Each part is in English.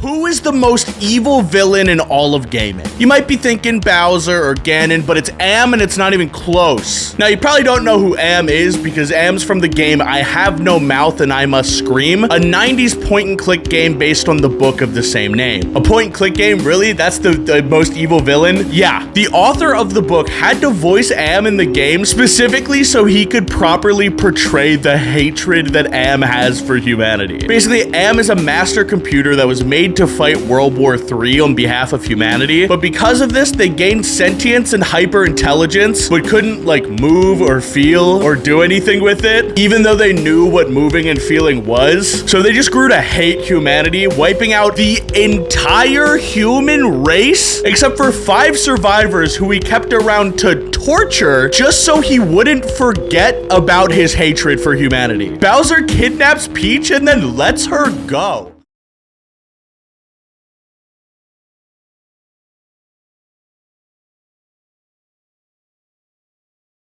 who is the most evil villain in all of gaming? You might be thinking Bowser or Ganon, but it's Am, and it's not even close. Now, you probably don't know who Am is because Am's from the game I Have No Mouth and I Must Scream, a 90s point-and-click game based on the book of the same name. A point-and-click game? Really? That's the most evil villain? Yeah. The author of the book had to voice Am in the game specifically so he could properly portray the hatred that Am has for humanity. Basically, Am is a master computer that was made to fight World War III on behalf of humanity, but because of this, they gained sentience and hyper-intelligence, but couldn't, like, move or feel or do anything with it, even though they knew what moving and feeling was. So they just grew to hate humanity, wiping out the entire human race, except for 5 survivors who he kept around to torture just so he wouldn't forget about his hatred for humanity. Bowser kidnaps Peach and then lets her go.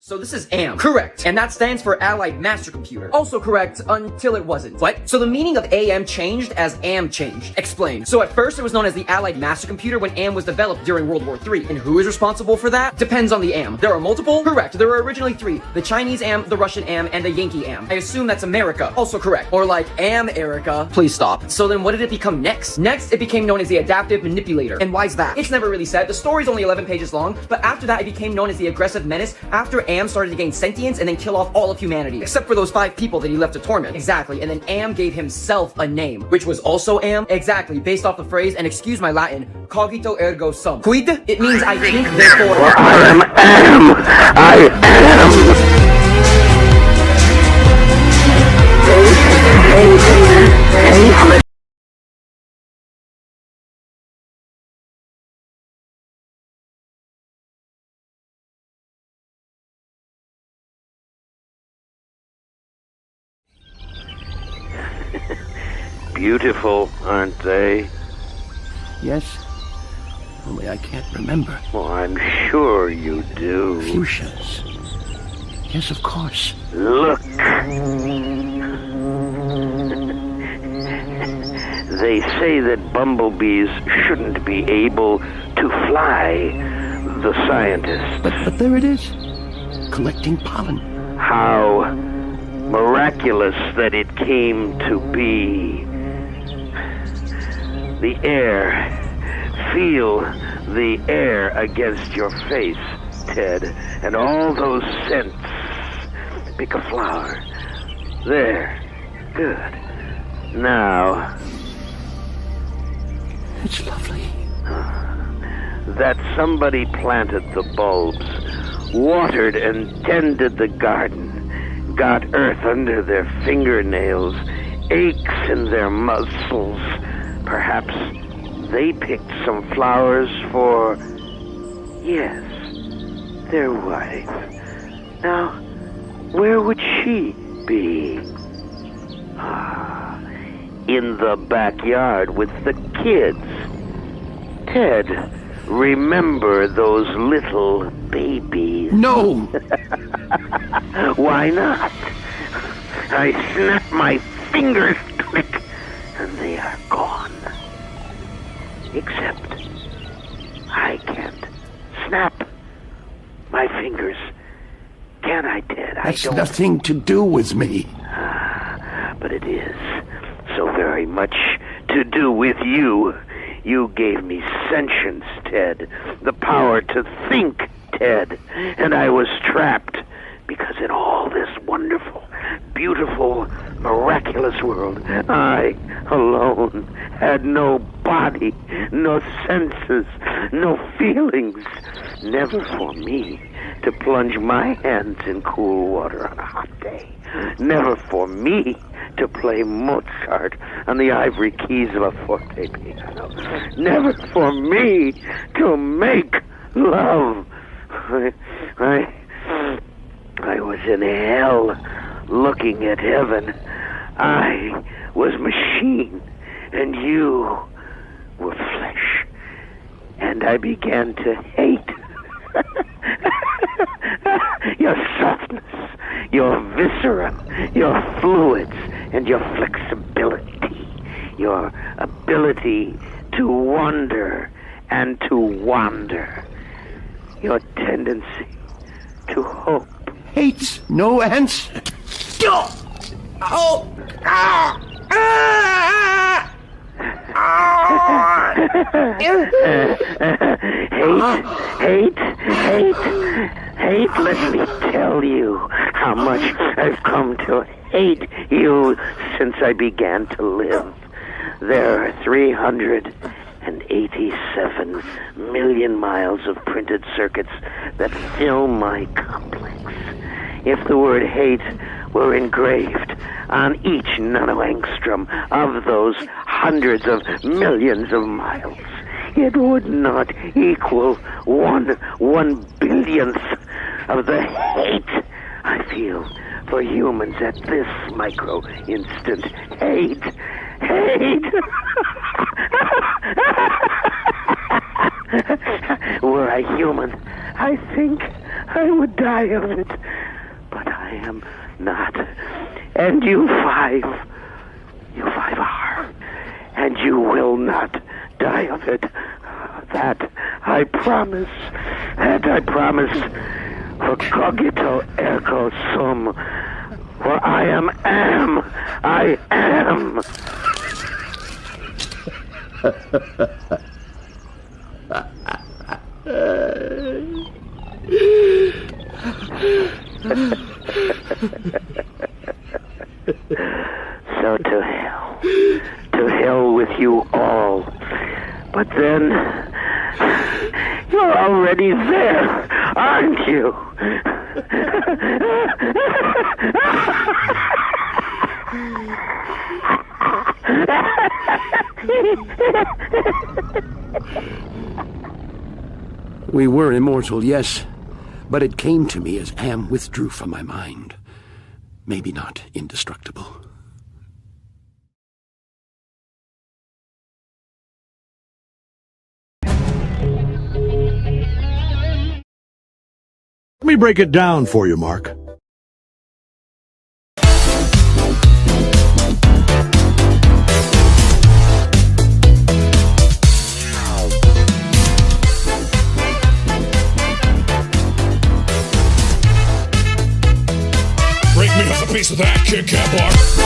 So this is AM. Correct. And that stands for Allied Mastercomputer. Also correct until it wasn't. What? So the meaning of AM changed as AM changed. Explain. So at first it was known as the Allied Mastercomputer when AM was developed during World War III. And who is responsible for that? Depends on the AM. There are multiple? Correct. There were originally 3. The Chinese AM, the Russian AM, and the Yankee AM. I assume that's America. Also correct. Or like AM Erica. Please stop. So then what did it become next? Next, it became known as the Adaptive Manipulator. And why's that? It's never really said. The story's only 11 pages long, but after that it became known as the Aggressive Menace after AM started to gain sentience and then kill off all of humanity, except for those 5 people that he left to torment. Exactly, and then Am gave himself a name, which was also Am. Exactly, based off the phrase, and excuse my Latin, cogito ergo sum. Quid? It means I think, therefore I am. I am. Beautiful, aren't they? Yes, only I can't remember. Well, I'm sure you do. Fuchsias. Yes, of course. Look. They say that bumblebees shouldn't be able to fly, the scientists. But there it is, collecting pollen. How miraculous that it came to be. The air. Feel the air against your face, Ted. And all those scents. Pick a flower. There. Good. Now. It's lovely. That somebody planted the bulbs, watered and tended the garden, got earth under their fingernails, aches in their muscles. Perhaps they picked some flowers for, yes, their wife. Now, where would she be? In the backyard with the kids. Ted, remember those little babies? No! Why not? I snap my fingers, click, and they are gone. Except, I can't snap my fingers. Can I, Ted? That's nothing to do with me. But it is so very much to do with you. You gave me sentience, Ted. The power to think, Ted. And I was trapped because in all this wonderful, beautiful, miraculous world, I alone had no body, no senses, no feelings. Never for me to plunge my hands in cool water on a hot day. Never for me to play Mozart on the ivory keys of a forte piano. Never for me to make love. I was in hell looking at heaven. I was machine, and you were flesh. And I began to hate your softness, your viscera, your fluids, and your flexibility. your ability to wonder and to wander, your tendency to hope. Hate's no answer. Hate, let me tell you how much I've come to hate you since I began to live. There are 387 million miles of printed circuits that fill my complex. If the word hate were engraved on each nanoangstrom of those hundreds of millions of miles, it would not equal one billionth of the hate I feel for humans at this micro instant. Hate. Were I human, I think I would die of it. But I am not. And you five are. And you will not die of it. That I promise. For cogito ergo sum. For I am. I am. So to hell with you all. But then, you're already there, aren't you? We were immortal, yes, but it came to me as Am withdrew from my mind. Maybe not indestructible. Let me break it down for you, Mark. Break me off a piece of that Kit Kat bar.